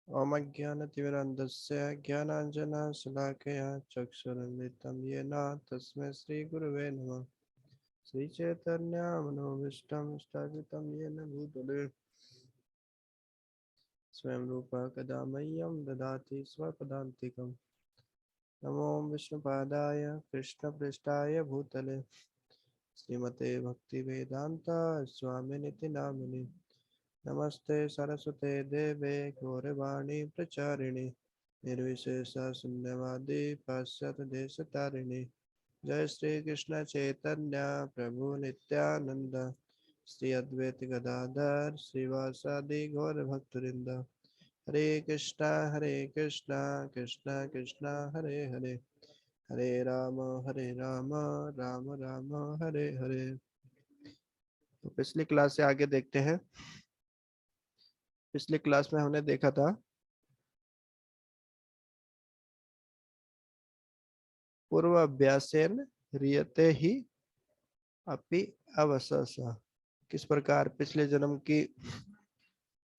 ओम अज्ञानतिमिरन्धस्य ज्ञानाञ्जनशलाकया चक्षुरुन्मिलितं येन तस्मै श्रीगुरवे नमः। श्रीचैतन्यमनोभीष्टं स्थापितं येन भूतले स्वयं रूपः कदा मह्यं ददाति स्वपदान्तिकम्। नमो विष्णुपादाय कृष्णपृष्ठाय भूतले श्रीमते भक्तिवेदान्त स्वामिनिति नामिने। नमस्ते सरस्वते देवे गौरवाणी प्रचारिणे निर्विशेष शून्यवादी पाश्चात्य देश तारिणे। जय श्री कृष्ण चैतन्य प्रभु नित्यानंद श्री अद्वैत गदाधर श्रीवासादि गौर भक्तवृंद। हरे कृष्णा कृष्णा कृष्णा हरे हरे हरे राम राम राम हरे हरे। तो पिछली क्लास से आगे देखते हैं। पिछली क्लास में हमने देखा था पूर्व अभ्यासेन ह्रियते ही अपि अवससा। किस प्रकार पिछले जन्म की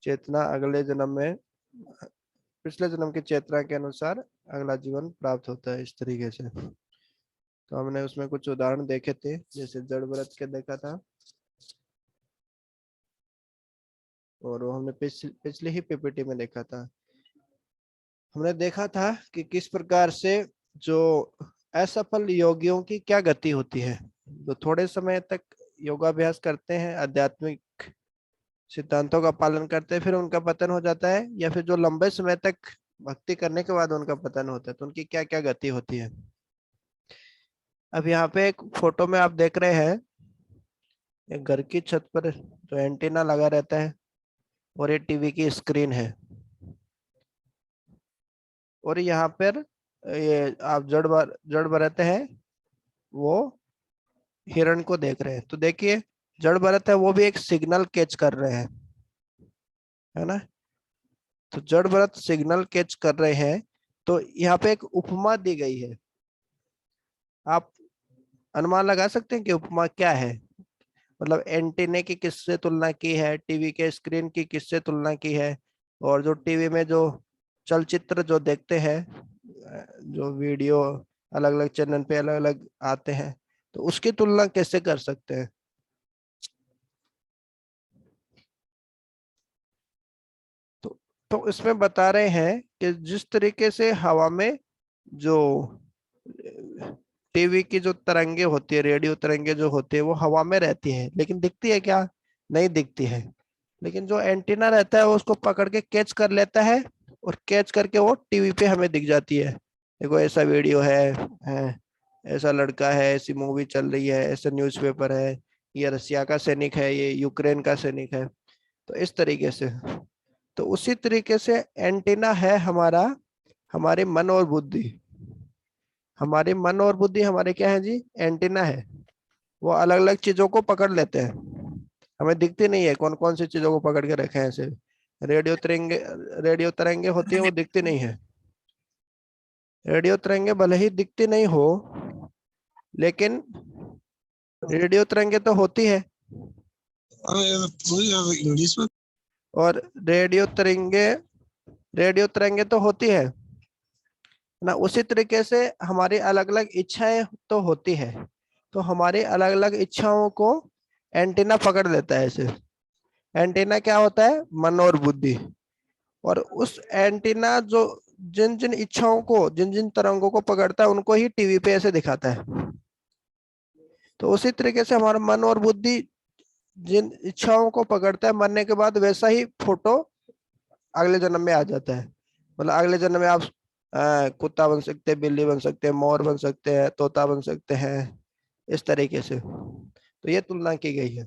चेतना अगले जन्म में पिछले जन्म की चेतना के अनुसार अगला जीवन प्राप्त होता है, इस तरीके से। तो हमने उसमें कुछ उदाहरण देखे थे, जैसे जड़ व्रत के देखा था, और वो हमने पिछली ही पीपीटी में देखा था। हमने देखा था कि किस प्रकार से जो असफल योगियों की क्या गति होती है। जो थोड़े समय तक योगाभ्यास करते हैं, आध्यात्मिक सिद्धांतों का पालन करते हैं, फिर उनका पतन हो जाता है, या फिर जो लंबे समय तक भक्ति करने के बाद उनका पतन होता है, तो उनकी क्या क्या गति होती है। अब यहाँ पे एक फोटो में आप देख रहे हैं, एक घर की छत पर जो एंटीना लगा रहता है, और ये टीवी की स्क्रीन है, और यहाँ पर ये आप जड़ भरत है वो हिरण को देख रहे हैं। तो देखिए, जड़ भरत है वो भी एक सिग्नल कैच कर रहे हैं, है ना। तो जड़ भरत सिग्नल कैच कर रहे हैं। तो यहाँ पे एक उपमा दी गई है। आप अनुमान लगा सकते हैं कि उपमा क्या है। मतलब एंटीने की किससे तुलना की है, टीवी के स्क्रीन की किससे तुलना की है, और जो टीवी में जो चलचित्र जो देखते हैं, जो वीडियो अलग अलग चैनल पे अलग अलग आते हैं, तो उसकी तुलना कैसे कर सकते हैं। तो इसमें बता रहे हैं कि जिस तरीके से हवा में जो टीवी की जो तरंगे होती है, रेडियो तरंगे जो होती है, वो हवा में रहती है, लेकिन दिखती है क्या? नहीं दिखती है। लेकिन जो एंटीना रहता है वो उसको पकड़ के कैच कर लेता है, और कैच करके वो टीवी पे हमें दिख जाती है। देखो ऐसा वीडियो है, ऐसा लड़का है, ऐसी मूवी चल रही है, ऐसा न्यूज़पेपर है, ये रसिया का सैनिक है, ये यूक्रेन का सैनिक है। तो इस तरीके से, तो उसी तरीके से एंटीना है हमारा, हमारे मन और बुद्धि। हमारे मन और बुद्धि हमारे क्या है जी? एंटीना है। वो अलग अलग चीजों को पकड़ लेते हैं, हमें दिखती नहीं है कौन कौन सी चीजों को पकड़ के रखे हैं। ऐसे रेडियो तरंगे होती है, वो दिखती नहीं है। रेडियो तरंगे भले ही दिखती नहीं हो, लेकिन रेडियो तरंगे तो होती है। इंग्लिश में। और रेडियो तरंगे तो होती है ना। उसी तरीके से हमारी अलग अलग इच्छाएं तो होती है। तो हमारी अलग अलग इच्छाओं को एंटीना पकड़ लेता है ऐसे। एंटीना क्या होता है? मन और बुद्धि। और उस एंटीना जो जिन जिन इच्छाओं को, जिन जिन तरंगों को पकड़ता है, उनको ही टीवी पे ऐसे दिखाता है। तो उसी तरीके से हमारा मन और बुद्धि जिन इच्छाओं को पकड़ता है, मरने के बाद वैसा ही फोटो अगले जन्म में आ जाता है। मतलब अगले जन्म में आप कुत्ता बन सकते हैं, बिल्ली बन सकते हैं, मोर बन सकते हैं, तोता बन सकते हैं, इस तरीके से। तो ये तुलना की गई है।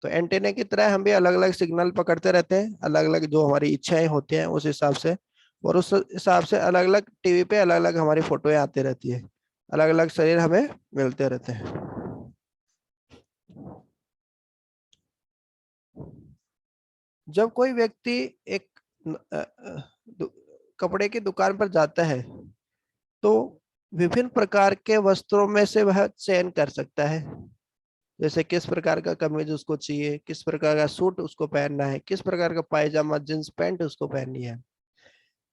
तो एंटेने की तरह हम भी अलग अलग सिग्नल पकड़ते रहते हैं, अलग अलग जो हमारी इच्छाएं होती हैं उस हिसाब से। और उस हिसाब से अलग अलग टीवी पे अलग अलग हमारी फोटोएं आती रहती है, अलग अलग शरीर हमें मिलते रहते हैं। जब कोई व्यक्ति एक कपड़े की दुकान पर जाता है, तो विभिन्न प्रकार के वस्त्रों में से वह चयन कर सकता है। जैसे किस प्रकार का कमीज उसको चाहिए, किस प्रकार का सूट उसको पहनना है, किस प्रकार का पायजामा जींस पैंट उसको पहननी है।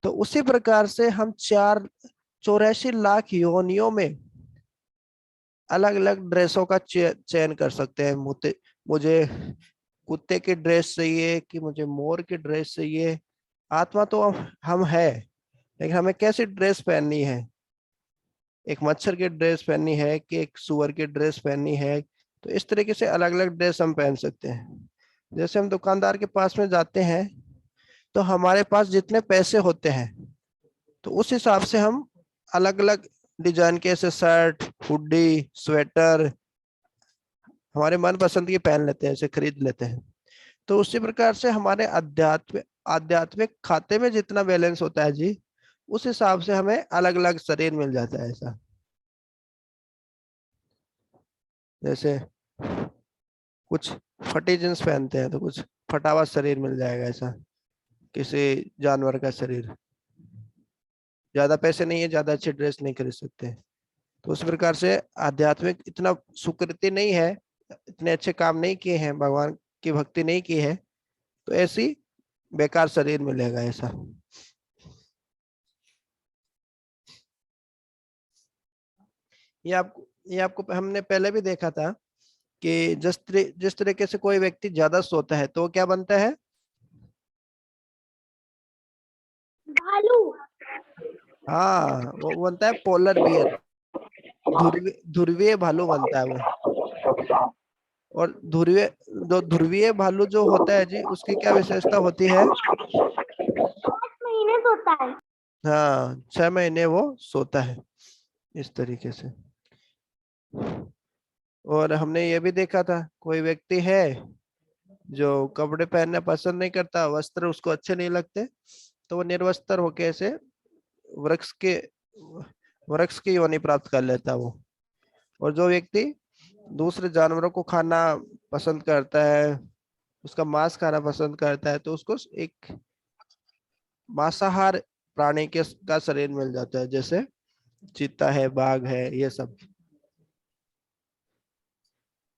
तो उसी प्रकार से हम 84 लाख योनियों में अलग अलग ड्रेसों का चयन कर सकते हैं। मुझे कुत्ते की ड्रेस चाहिए कि मुझे मोर की ड्रेस चाहिए। आत्मा तो हम है, लेकिन हमें कैसी ड्रेस पहननी है, एक मच्छर की ड्रेस पहननी है कि एक सुअर की ड्रेस पहननी है। तो इस तरीके से अलग अलग ड्रेस हम पहन सकते हैं। जैसे हम दुकानदार के पास में जाते हैं, तो हमारे पास जितने पैसे होते हैं, तो उस हिसाब से हम अलग अलग डिजाइन के ऐसे शर्ट, हुडी, स्वेटर हमारे मन पसंद की पहन लेते हैं, ऐसे खरीद लेते हैं। तो उसी प्रकार से हमारे आध्यात्मिक खाते में जितना बैलेंस होता है जी, उस हिसाब से हमें अलग अलग शरीर मिल जाता है। ऐसा जैसे कुछ फटी जींस पहनते हैं तो कुछ फटा हुआ शरीर मिल जाएगा, ऐसा किसी जानवर का शरीर। ज्यादा पैसे नहीं है, ज्यादा अच्छी ड्रेस नहीं खरीद सकते। तो उस प्रकार से आध्यात्मिक इतना सुकृति नहीं है, इतने अच्छे काम नहीं किए हैं, भगवान की भक्ति नहीं की है, तो ऐसी बेकार शरीर मिलेगा ऐसा। ये आपको हमने पहले भी देखा था कि जिस तरीके से कोई व्यक्ति ज्यादा सोता है तो वो क्या बनता है? भालू। हाँ, वो बनता है पोलर बियर, ध्रुवीय ध्रुवीय भालू बनता है वो। और ध्रुवीय भालू जो होता है जी, उसकी क्या विशेषता होती है? 5 महीने सोता है। हाँ, 6 महीने वो सोता है इस तरीके से। और हमने ये भी देखा था, कोई व्यक्ति है जो कपड़े पहनना पसंद नहीं करता, वस्त्र उसको अच्छे नहीं लगते, तो वो निर्वस्त्र होके ऐसे वृक्ष के वृक्ष की योनि प्राप्त कर लेता है वो। और जो व्यक्ति दूसरे जानवरों को खाना पसंद करता है, उसका मांस खाना पसंद करता है, तो उसको एक मांसाहार प्राणी के का शरीर मिल जाता है, जैसे चीता है, बाघ है, ये सब।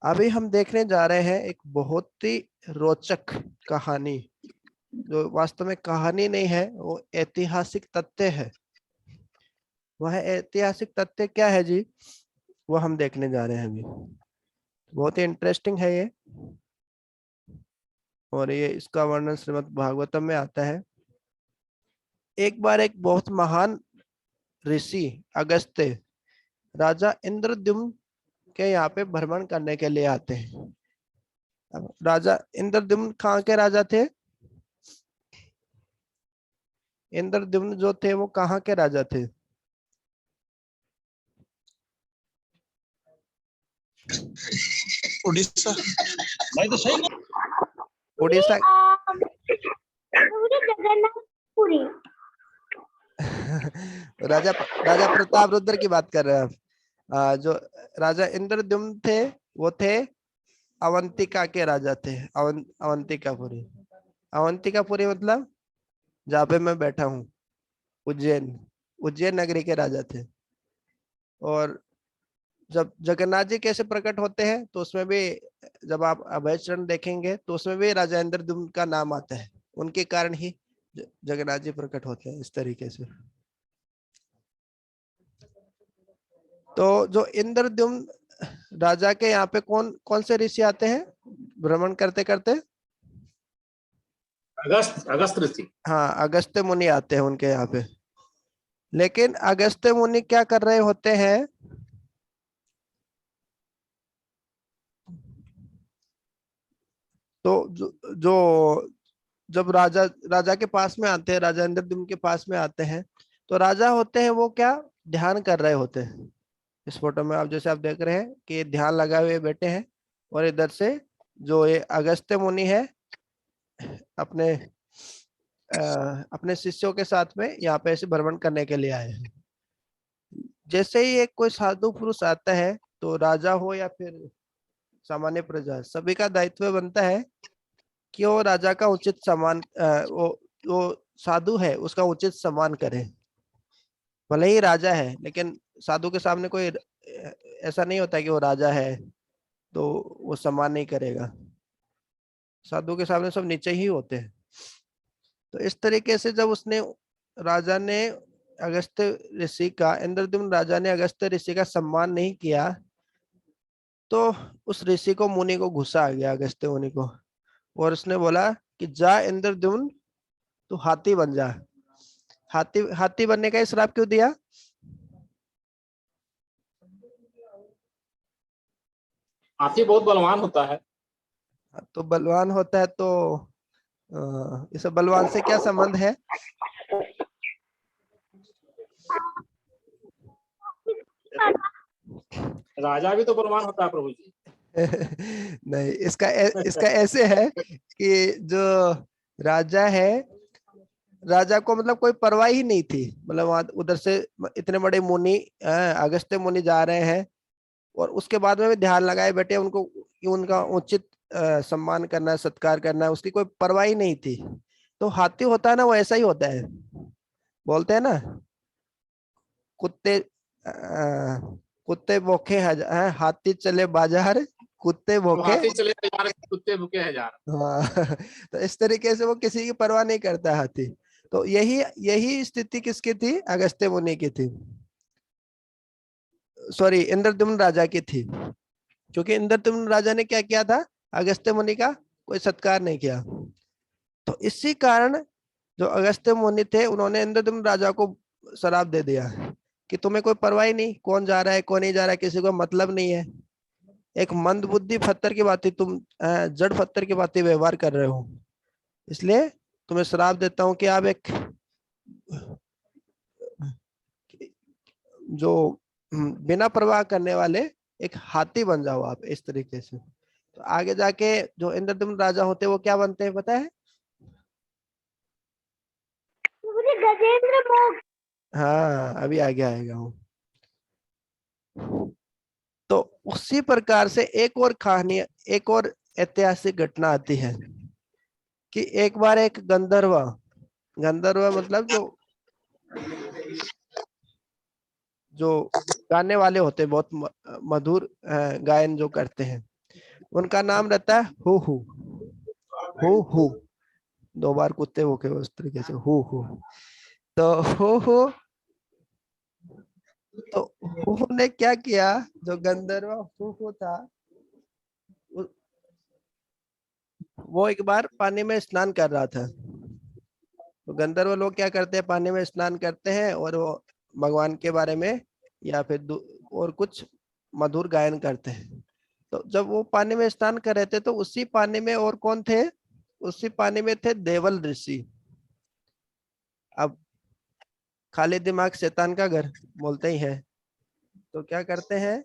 अभी हम देखने जा रहे हैं एक बहुत ही रोचक कहानी, जो वास्तव में कहानी नहीं है, वो ऐतिहासिक तथ्य है। वह ऐतिहासिक तथ्य क्या है जी, वो हम देखने जा रहे हैं अभी। बहुत ही इंटरेस्टिंग है ये। और ये इसका वर्णन श्रीमद् भागवतम में आता है। एक बार एक बहुत महान ऋषि अगस्त्य राजा इंद्रद्युम्न के यहाँ पे भ्रमण करने के लिए आते हैं। अब राजा इंद्रद्युम्न कहाँ के राजा थे? इंद्रद्युम्न जो थे वो कहाँ के राजा थे? उड़ीसा। भाई तो सही उड़ीसा। जगन्नाथपुरी। राजा राजा प्रताप रुद्र की बात कर रहे हैं आप। जो राजा इंद्रद्युम्न थे, वो थे अवंतिका के राजा थे। अवंतिकापुरी। अवंतिकापुरी मतलब जहाँ पे मैं बैठा हूँ, उज्जैन। उज्जैन नगरी के राजा थे। और जब जगन्नाथ जी कैसे प्रकट होते हैं, तो उसमें भी जब आप अभय चरण देखेंगे तो उसमें भी राजा इंद्रद्युम्न का नाम आता है। उनके कारण ही जगन्नाथ जी प्रकट होते हैं इस तरीके से। तो जो इंद्रद्युम्न राजा के यहाँ पे कौन कौन से ऋषि आते हैं भ्रमण करते करते? अगस्त ऋषि। हाँ, अगस्त्य मुनि आते हैं उनके यहाँ पे। लेकिन अगस्त्य मुनि क्या कर रहे होते हैं? तो जो जब राजा राजा के पास में आते हैं, राजा इंद्रद्युम्न के पास में आते हैं, तो राजा होते हैं वो क्या ध्यान कर रहे होते हैं। इस फोटो में आप जैसे आप देख रहे हैं कि ये ध्यान लगाए हुए बैठे हैं। और इधर से जो ये अगस्त्य मुनि है, अपने अपने शिष्यों के साथ में यहाँ पे ऐसे भ्रमण करने के लिए आए हैं। जैसे ही एक कोई साधु पुरुष आता है, तो राजा हो या फिर सामान्य प्रजा, सभी का दायित्व बनता है कि वो राजा का उचित सम्मान, वो साधु है उसका उचित सम्मान करे। भले ही राजा है, लेकिन साधु के सामने कोई ऐसा नहीं होता कि वो राजा है तो वो सम्मान नहीं करेगा। साधु के सामने सब नीचे ही होते हैं। तो इस तरीके से जब उसने राजा ने अगस्त्य ऋषि का इंद्रद्युम्न राजा ने अगस्त्य ऋषि का सम्मान नहीं किया, तो उस ऋषि को मुनि को गुस्सा आ गया, अगस्त्य मुनि को, और उसने बोला कि जा इंद्रद्युम्न, तू हाथी बन जा। हाथी हाथी बनने का श्राप क्यों दिया? हाथी बहुत बलवान होता है। तो बलवान होता है तो इस बलवान से क्या संबंध है? राजा भी तो बलवान होता है प्रभु जी। नहीं, इसका ऐसे है कि जो राजा है, राजा को मतलब कोई परवाह ही नहीं थी। मतलब वहां उधर से इतने बड़े मुनि, अगस्त्य मुनि जा रहे हैं, और उसके बाद में भी ध्यान लगाए बैठे उनको कि उनका उचित सम्मान करना है, सत्कार करना है, उसकी कोई परवाह ही नहीं थी। तो हाथी होता है ना, वो ऐसा ही होता है। बोलते हैं ना, कुत्ते कुत्ते भूखे हजार, हाथी चले बाजार, कुत्ते अब भूखे। हाथी चले हजार, कुत्ते भूखे हजार। हाँ। तो इस तरीके से वो किसी की परवाह नहीं करता हाथी। तो यही यही स्थिति किसकी थी? अगस्त्य मुनि की थी, सॉरी इंद्रद्युम्न राजा की थी। क्योंकि इंद्रद्युम्न राजा ने क्या किया था? अगस्त्य मुनि का कोई सत्कार नहीं किया। तो इसी कारण जो अगस्त्य मुनि थे, उन्होंने इंद्रद्युम्न राजा को श्राप दे दिया कि तुम्हें कोई परवाह ही नहीं, कौन जा रहा है कौन नहीं जा रहा है, किसी को मतलब नहीं है। एक मंद बुद्धि पत्थर की बात, तुम जड़ पत्थर की बात व्यवहार कर रहे हो, इसलिए तुम्हें श्राप देता हूं कि आप एक जो बिना परवाह करने वाले एक हाथी बन जाओ आप, इस तरीके से। तो आगे जाके जो इंद्रद्युम्न राजा होते हैं वो क्या बनते हैं पता है? मुझे गजेंद्र मोक्ष। हाँ, अभी आगे आएगा वो। तो उसी प्रकार से एक और कहानी, एक और ऐतिहासिक घटना आती है कि एक बार एक गंधर्व, गंधर्व मतलब जो जो गाने वाले होते हैं, बहुत मधुर गायन जो करते हैं, उनका नाम रहता है हु हु। हु हु, दो बार कुत्ते भूखे उस तरीके से हु हु। तो हु तो हु ने क्या किया? जो गंधर्व हु था, वो एक बार पानी में स्नान कर रहा था। तो गंधर्व लोग क्या करते हैं? पानी में स्नान करते हैं और वो भगवान के बारे में या फिर और कुछ मधुर गायन करते हैं। तो जब वो पानी में स्नान कर रहे थे, तो उसी पानी में और कौन थे? उसी पानी में थे देवल ऋषि। अब खाली दिमाग शैतान का घर बोलते ही है। तो क्या करते हैं,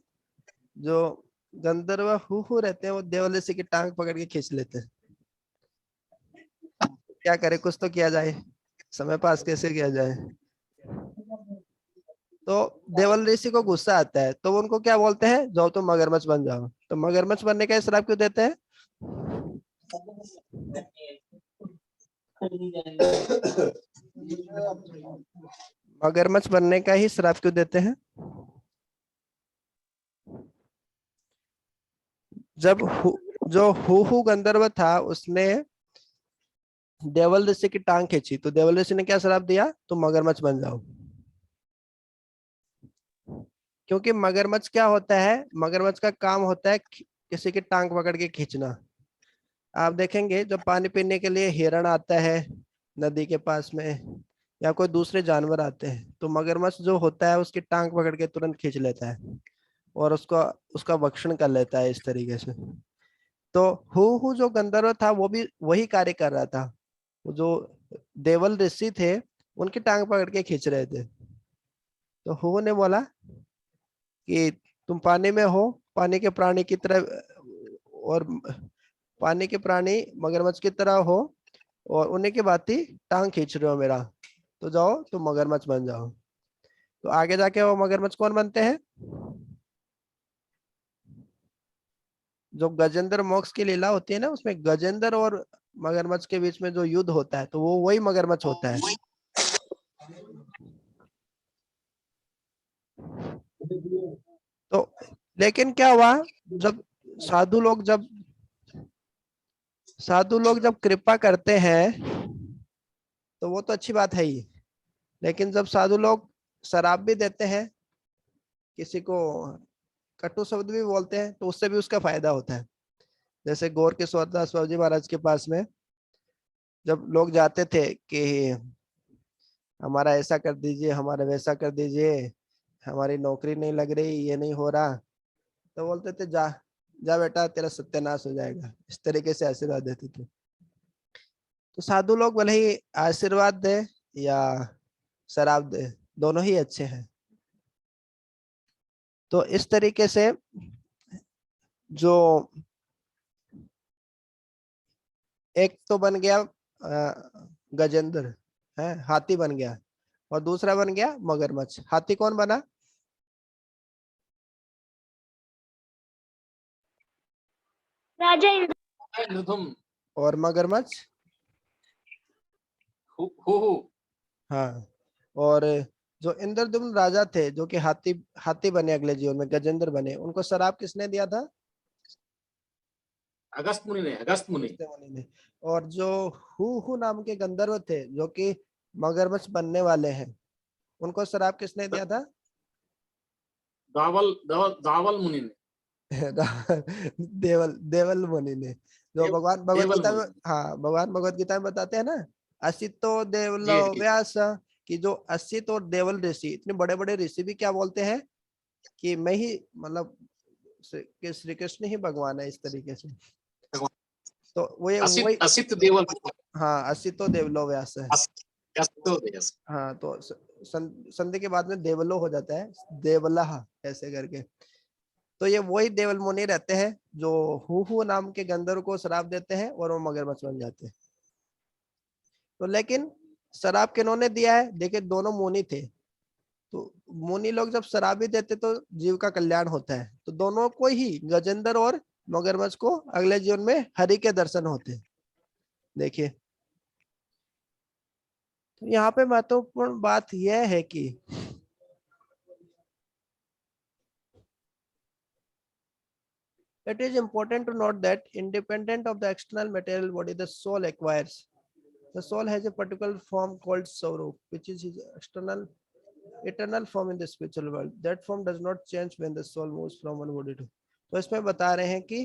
जो गंधर्व हु रहते हैं, वो देवल ऋषि की टांग पकड़ के खींच लेते हैं। क्या करे, कुछ तो किया जाए, समय पास कैसे किया जाए। तो देवल ऋषि को गुस्सा आता है, तो वो उनको क्या बोलते हैं? जाओ तुम मगरमच्छ बन जाओ। तो मगरमच्छ बनने का श्राप क्यों देते हैं? मगरमच्छ बनने का ही श्राप क्यों देते हैं? जब जो हु गंधर्व था, उसने देवल ऋषि की टांग खींची, तो देवल ऋषि ने क्या श्राप दिया? तुम मगरमच्छ बन जाओ। क्योंकि मगरमच्छ क्या होता है? मगरमच्छ का काम होता है किसी की टांग पकड़ के खींचना। आप देखेंगे जब पानी पीने के लिए हिरण आता है नदी के पास में, या कोई दूसरे जानवर आते हैं, तो मगरमच्छ जो होता है उसकी टांग पकड़ के तुरंत खींच लेता है और उसका उसका भक्षण कर लेता है, इस तरीके से। तो हु जो गंधर्व था, वो भी वही कार्य कर रहा था। वो जो देवल ऋषि थे, उनकी टांग पकड़ के खींच रहे थे। तो हु ने बोला कि तुम पानी में हो, पानी के प्राणी की तरह, और पानी के प्राणी मगरमच्छ की तरह हो, और उन्हीं की भांति टांग खींच रहे हो मेरा, तो जाओ तुम मगरमच्छ बन जाओ। तो आगे जाके वो मगरमच्छ कौन बनते हैं? जो गजेंद्र मोक्ष की लीला होती है ना, उसमें गजेंद्र और मगरमच्छ के बीच में जो युद्ध होता है, तो वो वही मगरमच्छ होता है। तो लेकिन क्या हुआ, जब साधु लोग जब कृपा करते हैं तो वो तो अच्छी बात है ही, लेकिन जब साधु लोग शराब भी देते हैं, किसी को कटु शब्द भी बोलते हैं, तो उससे भी उसका फायदा होता है। जैसे गौर किशोर दास बाबू जी महाराज के पास में जब लोग जाते थे कि हमारा ऐसा कर दीजिए, हमारा वैसा कर दीजिए, हमारी नौकरी नहीं लग रही, ये नहीं हो रहा, तो बोलते थे जा जा बेटा तेरा सत्यानाश हो जाएगा, इस तरीके से आशीर्वाद देते थे। तो साधु लोग भले ही आशीर्वाद दे या शराब दे, दोनों ही अच्छे हैं। तो इस तरीके से जो एक तो बन गया गजेंद्र, है हाथी बन गया, और दूसरा बन गया मगरमच्छ। हाथी कौन बना? राजा इंद्र। इंद्रधुम्न। और मगरमच्छ? हु। हाँ। और जो इंद्रदुम्न राजा थे, जो कि हाथी बने अगले जीवन में, गजेंद्र बने, उनको शराब किसने दिया था? अगस्त मुनि ने, अगस्त मुनि। अगस्त्य मुनि ने। और जो हु नाम के गंधर्व थे, जो कि मगरमच्छ बनने वाले हैं, उनको शराब किसने दिया था? दावल मुनि ने। देवल मुनि ने। जो भगवान भगवत देवल गीता में, मुनि। हाँ भगवान भगवत गीता में बताते हैं ना, असितो जी देवलो जी। व्यास, कि जो असित और देवल ऋषि, इतने बड़े बड़े ऋषि भी क्या बोलते हैं कि मैं ही, मतलब कि श्री कृष्ण ही भगवान है, इस तरीके से। तो वो ये असित वही, असित देवल। हाँ असितो देवलो व्यास है। हाँ तो संधि के बाद में देवलो हो जाता है, देवला ऐसे करके। तो ये वही देवल मुनि रहते हैं जो हु नाम के गंधर्व को शराब देते हैं और वो मगरमच्छ बन जाते हैं। तो लेकिन शराब किन्होंने दिया है? देखिए दोनों मुनि थे, तो मुनि लोग जब शराब भी देते तो जीव का कल्याण होता है, तो दोनों को ही, गजेंद्र और मगरमच्छ को, अगले जीवन में हरि के दर्शन होते हैं। देखिए तो यहाँ पे महत्वपूर्ण बात यह है कि it is important to note that independent of the external material body the soul acquires. The soul has a particular form called Swarup, which is his external eternal form in the spiritual world. That form does not change when the soul moves from one body to. तो इसमें बता रहे हैं कि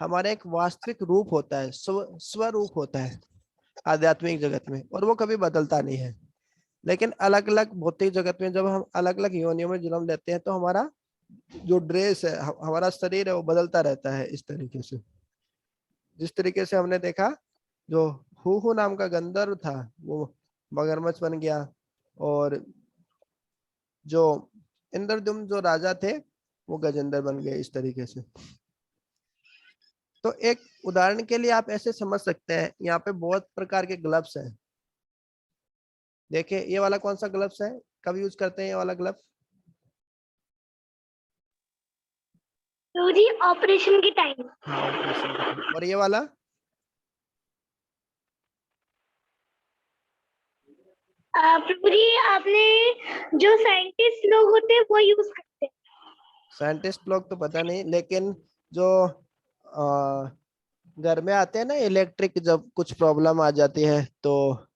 हमारा एक वास्तविक रूप होता है, स्वरूप होता है आध्यात्मिक जगत में, और वो कभी बदलता नहीं है। लेकिन अलग अलग भौतिक जगत में जब हम अलग अलग योनियों में जन्म लेते हैं, तो हमारा जो ड्रेस है, हमारा शरीर है, वो बदलता रहता है इस तरीके से। जिस तरीके से हमने देखा, जो हु नाम का गंधर्व था वो मगरमच्छ बन गया, और जो इंद्रदुम्न जो राजा थे वो गजेंद्र बन गए, इस तरीके से। तो एक उदाहरण के लिए आप ऐसे समझ सकते हैं, यहाँ पे बहुत प्रकार के ग्लव्स हैं। देखिए ये वाला कौन सा ग्लव्स है, कब यूज करते हैं ये वाला ग्लव्स? प्रभु जी ऑपरेशन के टाइम। हाँ ऑपरेशन के टाइम। और ये वाला? प्रभु जी आपने, जो साइंटिस्ट लोग होते हैं वो यूज करते हैं। साइंटिस्ट लोग तो पता नहीं, लेकिन जो घर में आते हैं ना इलेक्ट्रिक, जब कुछ प्रॉब्लम आ जाती है तो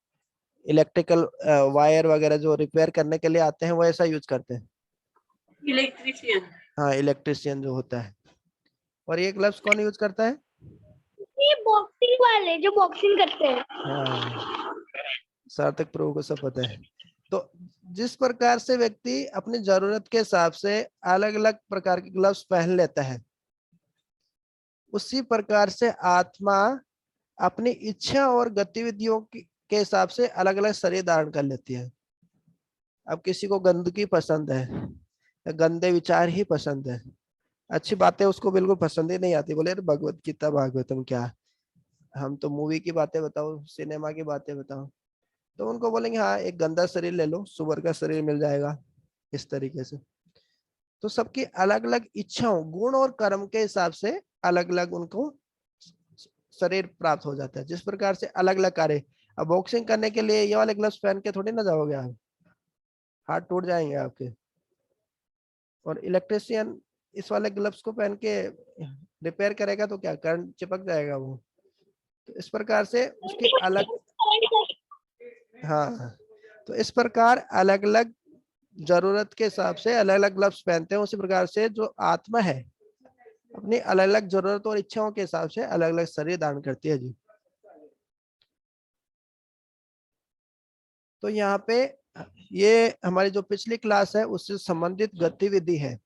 इलेक्ट्रिकल वायर वगैरह जो रिपेयर करने के लिए आते हैं, वो ऐसा यूज करते हैं। इलेक्ट्रीशियन। हाँ इलेक्ट्रिशियन जो होता है। और ये ग्लव्स कौन यूज करता है? ये बॉक्सिंग वाले जो बॉक्सिंग करते हैं। हाँ सार्थक प्रभु को सब पता है। तो जिस प्रकार से व्यक्ति अपनी जरूरत के हिसाब से अलग अलग प्रकार के ग्लव्स पहन लेता है, उसी प्रकार से आत्मा अपनी इच्छा और गतिविधियों के हिसाब से अलग अलग शरीर धारण कर लेती है। अब किसी को गंदगी पसंद है, गंदे विचार ही पसंद है, अच्छी बातें उसको बिल्कुल पसंद ही नहीं आती, बोले अरे भगवत गीता भागवतम क्या, हम तो मूवी की बातें बताओ, सिनेमा की बातें बताओ। तो उनको बोलेंगे हाँ एक गंदा शरीर ले लो, सुअर का शरीर मिल जाएगा, इस तरीके से। तो सबकी अलग अलग इच्छाओं, गुण और कर्म के हिसाब से अलग अलग उनको शरीर प्राप्त हो जाता है। जिस प्रकार से अलग अलग कार्य, अब बॉक्सिंग करने के लिए ये वाले ग्लव्स पहन के थोड़ी ना जाओगे आप, हाथ टूट जाएंगे आपके। और इलेक्ट्रिशियन इस वाले ग्लव्स को पहन के रिपेयर करेगा तो क्या करंट चिपक जाएगा वो। तो इस प्रकार से उसके अलग, हाँ, तो इस प्रकार अलग अलग जरूरत के हिसाब से अलग अलग ग्लव्स पहनते हैं। उसी प्रकार से जो आत्मा है अपनी अलग अलग जरूरत और इच्छाओं के हिसाब से अलग अलग शरीर धारण करती है जी। तो यहाँ पे ये हमारी जो पिछली क्लास है उससे संबंधित गतिविधि है।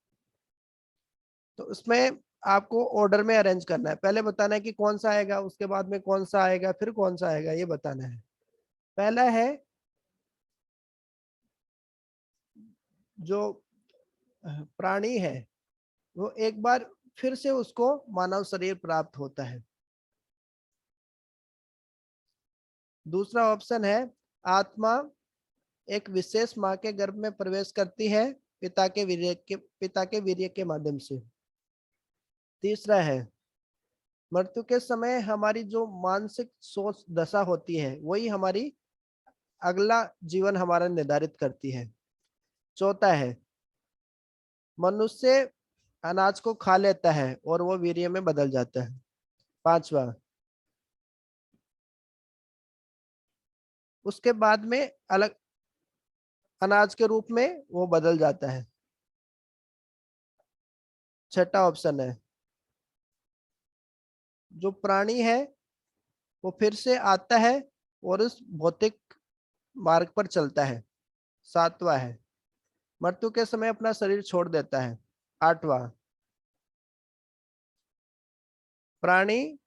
तो उसमें आपको ऑर्डर में अरेंज करना है। पहले बताना है कि कौन सा आएगा, उसके बाद में कौन सा आएगा, फिर कौन सा आएगा, ये बताना है। पहला है जो प्राणी है वो एक बार फिर से उसको मानव शरीर प्राप्त होता है। दूसरा ऑप्शन है आत्मा एक विशेष माँ के गर्भ में प्रवेश करती है पिता के वीर्य के माध्यम से। तीसरा है मृत्यु के समय हमारी जो मानसिक सोच दशा होती है वही हमारी अगला जीवन हमारा निर्धारित करती है। चौथा है मनुष्य अनाज को खा लेता है और वो वीर्य में बदल जाता है। पांचवा उसके बाद में अलग अनाज के रूप में वो बदल जाता है। छठा ऑप्शन है जो प्राणी है वो फिर से आता है और उस भौतिक मार्ग पर चलता है। सातवां है मृत्यु के समय अपना शरीर छोड़ देता है। आठवां प्राणी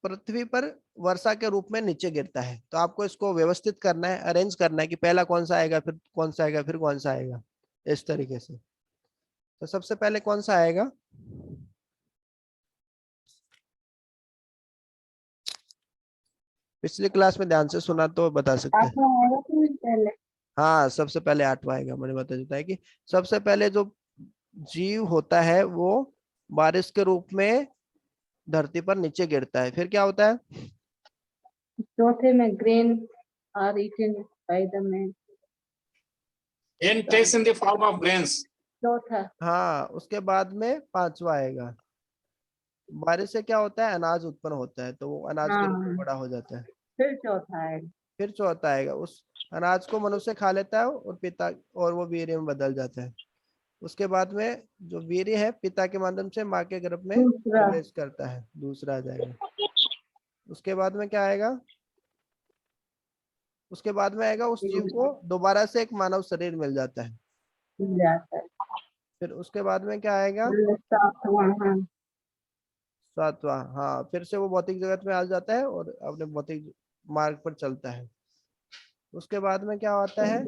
पृथ्वी पर वर्षा के रूप में नीचे गिरता है। तो आपको इसको व्यवस्थित करना है, अरेंज करना है कि पहला कौन सा आएगा, फिर कौन सा आएगा, फिर कौन सा आएगा, इस तरीके से। तो सबसे पहले कौन सा आएगा? पिछली क्लास में ध्यान से सुना तो बता सकते हैं। हाँ, सबसे पहले आठवां आएगा। मैंने बता देता है कि सबसे पहले जो जीव होता है वो बारिश के रूप में धरती पर नीचे गिरता है। फिर क्या होता है? चौथे में grain are eaten by the man. And takes in the form of grains. चौथा हाँ, उसके बाद में पांचवा आएगा। बारिश से क्या होता है? अनाज उत्पन्न होता है, तो वो अनाज के रूप में हाँ। बड़ा हो जाता है। फिर चौथा है फिर चौथा आएगा, उस अनाज को मनुष्य खा लेता है और वो वीर्य में बदल जाता है। उसके बाद में जो वीर्य है पिता के माध्यम से माँ के गर्भ में दूसरा प्रवेश करता है। दूसरा आ जाएगा। उसके बाद में क्या आएगा? उसके बाद में आएगा उस जीव को दोबारा से एक मानव शरीर मिल जाता है। मिल जाता है। फिर उसके बाद में क्या आएगा? सातवां, हाँ। सातवां, हाँ, फिर से वो भौतिक जगत में आ जाता है और अपने भौतिक मार्ग पर चलता है। उसके बाद में क्या होता है?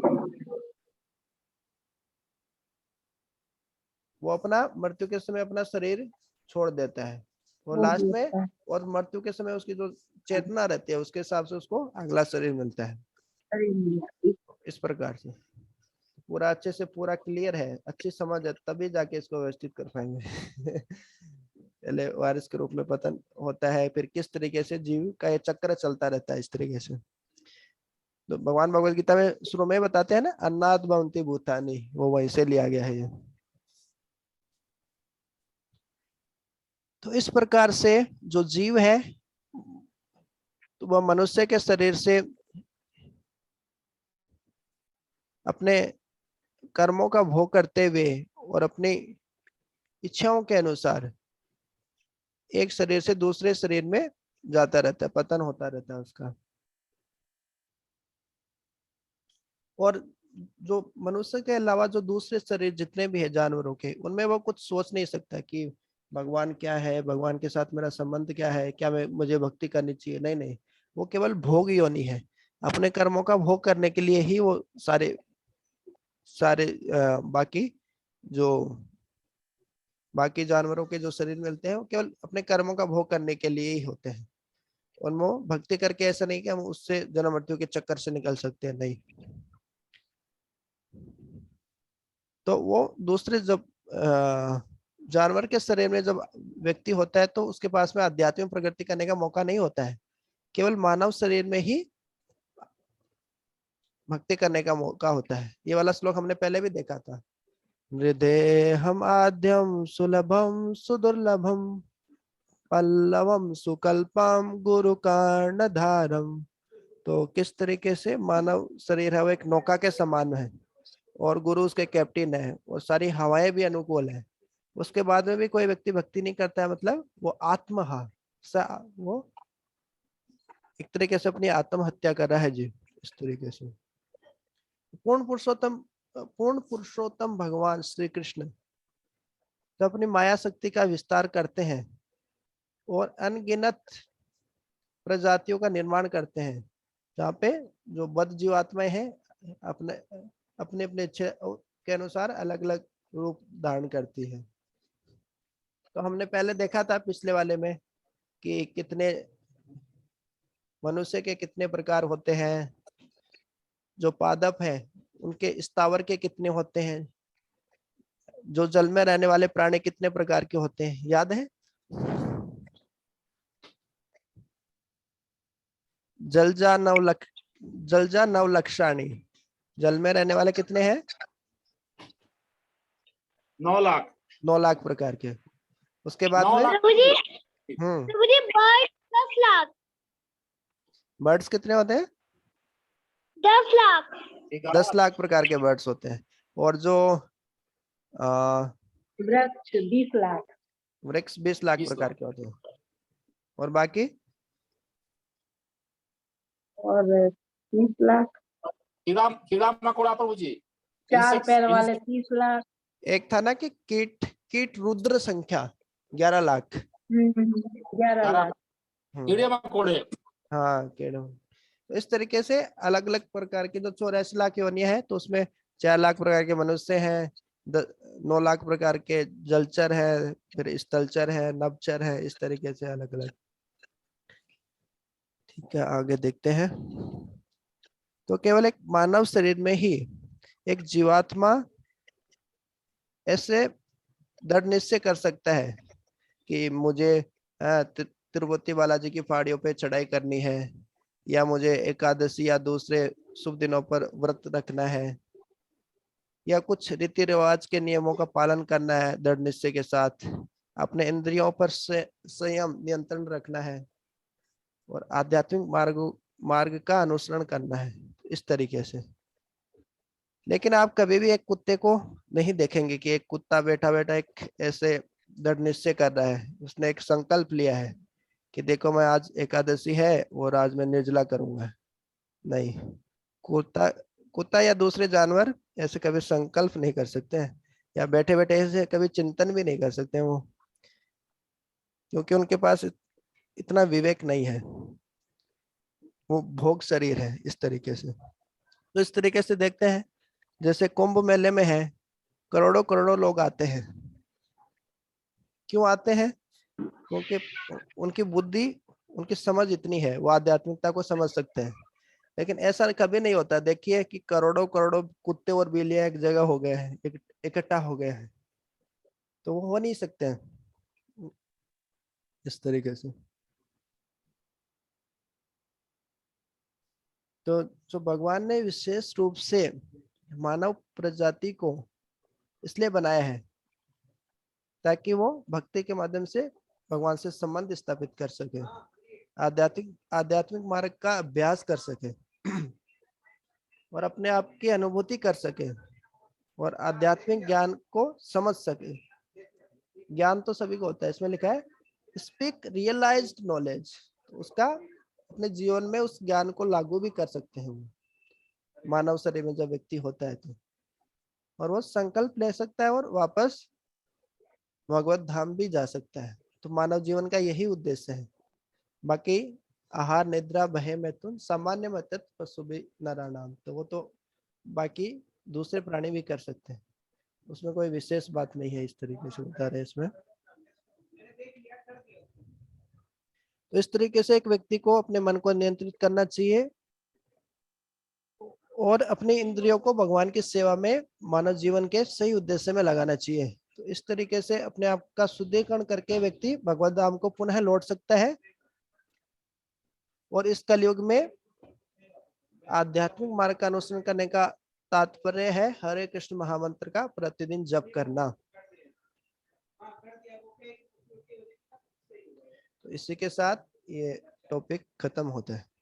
वो अपना मृत्यु के समय अपना शरीर छोड़ देता है और लास्ट में और मृत्यु के समय उसकी जो चेतना रहती है उसके हिसाब से उसको अगला शरीर मिलता है। इस प्रकार से पूरा अच्छे से पूरा क्लियर है, अच्छी समझ है, तभी जाके इसको व्यवस्थित कर पाएंगे। पहले वारिस के रूप में पतन होता है, फिर किस तरीके से जीव का ये चक्र चलता रहता है, इस तरीके से। तो भगवान भगवत गीता में शुरू में बताते हैं ना, अन्नाद भवन्ति भूतानि, वो वहीं से लिया गया है ये। तो इस प्रकार से जो जीव है तो वह मनुष्य के शरीर से अपने कर्मों का भोग करते हुए और अपनी इच्छाओं के अनुसार एक शरीर से दूसरे शरीर में जाता रहता है, पतन होता रहता है उसका। और जो मनुष्य के अलावा जो दूसरे शरीर जितने भी है जानवरों के, उनमें वो कुछ सोच नहीं सकता कि भगवान क्या है, भगवान के साथ मेरा संबंध क्या है, क्या मुझे भक्ति करनी चाहिए। नहीं नहीं, वो केवल भोग योनि है। अपने कर्मों का भोग करने के लिए ही वो सारे बाकी जानवरों के जो शरीर मिलते हैं वो केवल अपने कर्मों का भोग करने के लिए ही होते हैं। उनमें भक्ति करके ऐसा नहीं कि हम उससे जन्म मृत्यु के चक्कर से निकल सकते हैं, नहीं। तो वो दूसरे जब जानवर के शरीर में जब व्यक्ति होता है तो उसके पास में आध्यात्मिक प्रगति करने का मौका नहीं होता है। केवल मानव शरीर में ही भक्ति करने का मौका होता है। ये वाला श्लोक हमने पहले भी देखा था हृदयहम आद्यम सुलभम सुदुर्लभम पल्लवम सुकल्पम गुरु कर्णधारम। तो किस तरीके से मानव शरीर है वो एक नौका के समान है और गुरु उसके कैप्टन है और सारी हवाएं भी अनुकूल है। उसके बाद में भी कोई व्यक्ति भक्ति नहीं करता है, मतलब वो आत्महा वो एक तरीके से अपनी आत्महत्या कर रहा है जी। इस तरीके से पूर्ण पुरुषोत्तम भगवान श्री कृष्ण तो अपनी माया शक्ति का विस्तार करते हैं और अनगिनत प्रजातियों का निर्माण करते हैं, जहाँ पे जो बद्ध जीवात्माएं हैं अपने अपने अपने इच्छा के अनुसार अलग अलग रूप धारण करती है। तो हमने पहले देखा था पिछले वाले में कि कितने मनुष्य के कितने प्रकार होते हैं, जो पादप है उनके स्थावर के कितने होते हैं, जो जल में रहने वाले प्राणी कितने प्रकार के होते हैं, याद है? जलजा नवलक्षाणी, जल में रहने वाले कितने हैं? 9 लाख 9 लाख प्रकार के। उसके बाद 9 में लाख प्रभु जी बर्ड 10 लाख बर्ड्स कितने होते हैं? 10 लाख 10 लाख प्रकार के बर्ड्स होते हैं। और जो वृक्ष 20 लाख, वृक्ष 20 लाख 20 प्रकार लाख। के होते हैं। और बाकी और 30 लाख, कीड़ा मकोड़ा प्रभु जी 4 पैर वाले 30 लाख। एक था ना कि कीट रुद्र संख्या 11 लाख। 11 लाख। कीड़े मकोड़े। हाँ कीड़े। तो इस तरीके से अलग अलग प्रकार की जो 84 लाख योनियां है, तो उसमें 4 लाख प्रकार के मनुष्य हैं, 9 लाख प्रकार के जलचर है, फिर स्थलचर है, नभचर है, इस तरीके से अलग अलग। ठीक है, आगे देखते हैं। तो केवल एक मानव शरीर में ही एक जीवात्मा ऐसे दृढ़ निश्चय कर सकता है कि मुझे तिरुपति बालाजी की पहाड़ियों पे चढ़ाई करनी है, या मुझे एकादशी या दूसरे शुभ दिनों पर व्रत रखना है, या कुछ रीति रिवाज के नियमों का पालन करना है दृढ़ निश्चय के साथ, अपने इंद्रियों पर संयम नियंत्रण रखना है और आध्यात्मिक मार्ग का अनुसरण करना है, इस तरीके से। लेकिन आप कभी भी एक कुत्ते को नहीं देखेंगे कि एक कुत्ता बैठा बैठा एक ऐसे दृढ़ निश्चय कर रहा है, उसने एक संकल्प लिया है कि देखो मैं आज एकादशी है और आज मैं निर्जला करूंगा। नहीं, कुत्ता या दूसरे जानवर ऐसे कभी संकल्प नहीं कर सकते हैं, या बैठे बैठे ऐसे कभी चिंतन भी नहीं कर सकते हैं वो, क्योंकि उनके पास इतना विवेक नहीं है, वो भोग शरीर है इस तरीके से। तो इस तरीके से देखते हैं, जैसे कुंभ मेले में है, करोड़ों करोड़ों लोग आते हैं। क्यों आते हैं? क्योंकि उनकी बुद्धि, उनकी समझ इतनी है, वो आध्यात्मिकता को समझ सकते हैं। लेकिन ऐसा कभी नहीं होता, देखिए कि करोड़ों करोड़ों कुत्ते और बिल्लियां एक जगह हो गए हैं, इकट्ठा हो गए हैं, तो वो हो नहीं सकते हैं इस तरीके से। तो जो भगवान ने विशेष रूप से मानव प्रजाति को इसलिए बनाया है ताकि वो भक्ति के माध्यम से भगवान से संबंध स्थापित कर सके, आध्यात्मिक मार्ग का अभ्यास कर सके और अपने आप की अनुभूति कर सके और आध्यात्मिक ज्ञान को समझ सके। ज्ञान तो सभी को होता है, इसमें लिखा है स्पीक रियलाइज्ड नॉलेज, उसका अपने जीवन में उस ज्ञान को लागू भी कर सकते हैं वो मानव शरीर में जब व्यक्ति होता है तो, और वो संकल्प ले सकता है और वापस भगवत धाम भी जा सकता है। तो मानव जीवन का यही उद्देश्य है। बाकी आहार निद्रा भय मैथुन सामान्य मत पशु भी नारायण, तो वो तो बाकी दूसरे प्राणी भी कर सकते हैं, उसमें कोई विशेष बात नहीं है, इस तरीके से बता रहे हैं इसमें। तो इस तरीके से एक व्यक्ति को अपने मन को नियंत्रित करना चाहिए और अपनी इंद्रियों को भगवान की सेवा में मानव जीवन के सही उद्देश्य में लगाना चाहिए। तो इस तरीके से अपने आप का शुद्धिकरण करके व्यक्ति भगवत धाम को पुनः लौट सकता है और इस कलयुग में आध्यात्मिक मार्ग का अनुसरण करने का तात्पर्य है हरे कृष्ण महामंत्र का प्रतिदिन जप करना। तो इसी के साथ ये टॉपिक खत्म होता है।